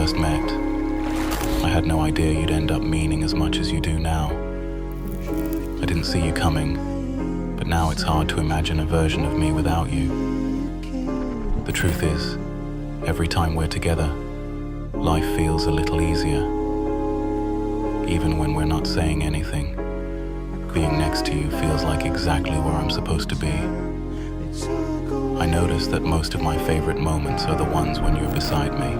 first met, I had no idea you'd end up meaning as much as you do now. I didn't see you coming, but now it's hard to imagine a version of me without you. The truth is, every time we're together, life feels a little easier. Even when we're not saying anything, being next to you feels like exactly where I'm supposed to be. I notice that most of my favorite moments are the ones when you're beside me.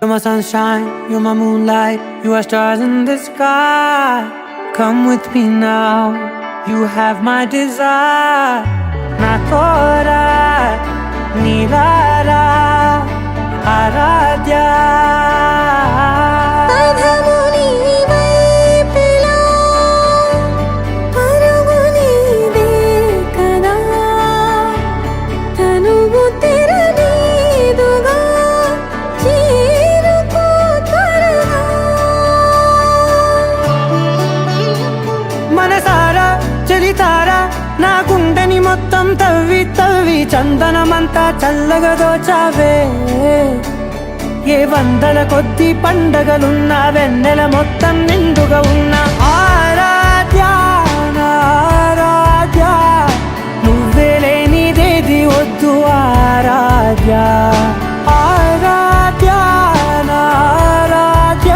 You're my sunshine, you're my moonlight, you are stars in the sky. Come with me now, you have my desire. Na tora, nilara, aradhya. మనసారా చలితారా నా గుండెని మొత్తం తవ్వి తవ్వి చందనమంతా చల్లగా దోచావే. ఏ వందల కొద్ది పండగలున్న వెన్నెల మొత్తం నిండుగా ఉన్న ఆరాధ్య నా ఆరాధ్య, నువ్వే లేనిదేది వద్దు ఆరాధ్య. ఆరాధ్య నా ఆరాధ్య,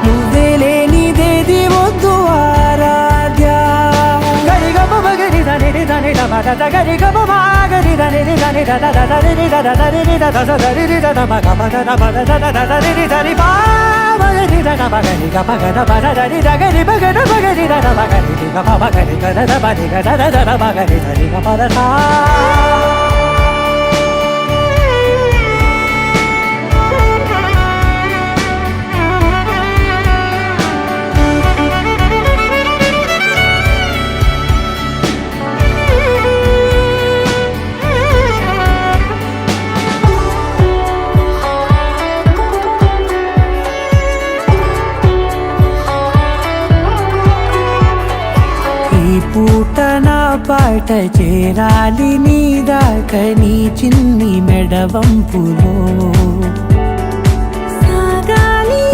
నువ్వే లేనిదేది వద్దు ఆరాధ్య. గరిగమ మగరి దని దని దమద గరిగమ మాగరి దని దని దద దరి దద దరి దద దరి దద మగమ దద బద దద దరి దరి బా మగరి దద మగరి గమ గద బద దరి దగరి మగద మగరి దద మగరి గమ మగరి గద దద బది గద దద మగరి దరి గమ దద. పూట నా పాట చేరాలి నీ దాకా నీ చిన్ని మెడవంపులో. సాగాలి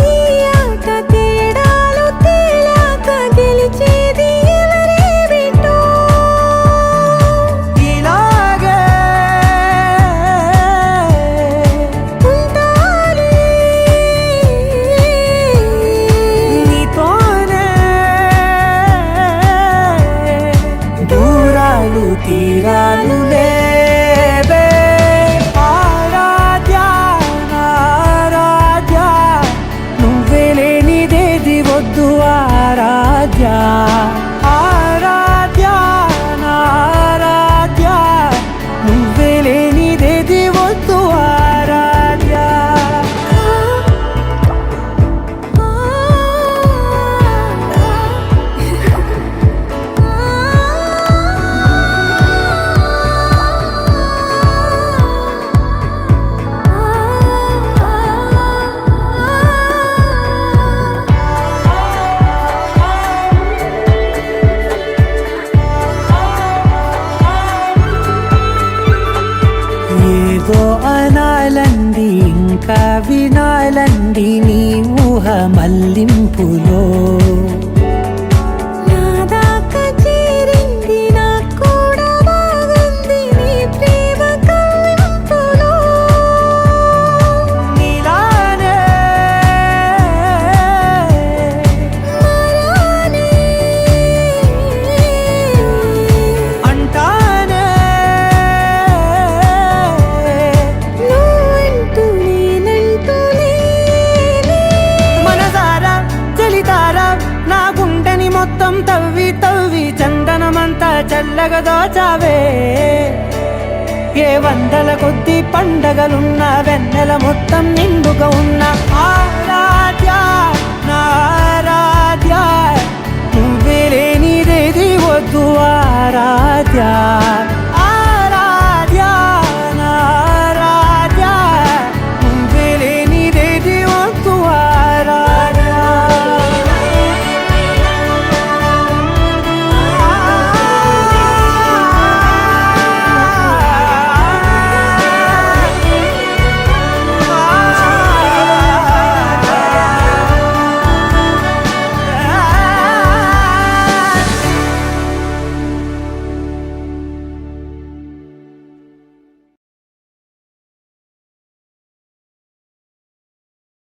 ఆట తేడాలు తేలాక గెలిచేది ఎవరే బిడ్డో. ఇలాగే ఉంటాలి నీతోనే, దూరాలు తీరాలు లేవే. ఆరాధ్య నా ఆరాధ్య, నువ్వే లేనిదేది వద్దు ఆరాధ్య. ఆరాధ్య నా ఆరాధ్య, నువ్వే లేనిదేది వద్దు ఆరాధ్య. ఏదో అనాలంది ఇంకా వినాలంది నీ ఊహ మల్లింపులో. నాదాకా చేరింది నాకు కూడా బాగుంది నీ ప్రేమ కవ్వింపులో. నీలానే మరానే అంటానే, మొత్తం తవ్వి తవ్వి చందనమంతా చల్లగా దోచావే. ఏ వందల కొద్ది పండగలున్న వెన్నెల మొత్తం నిండుగా ఉన్న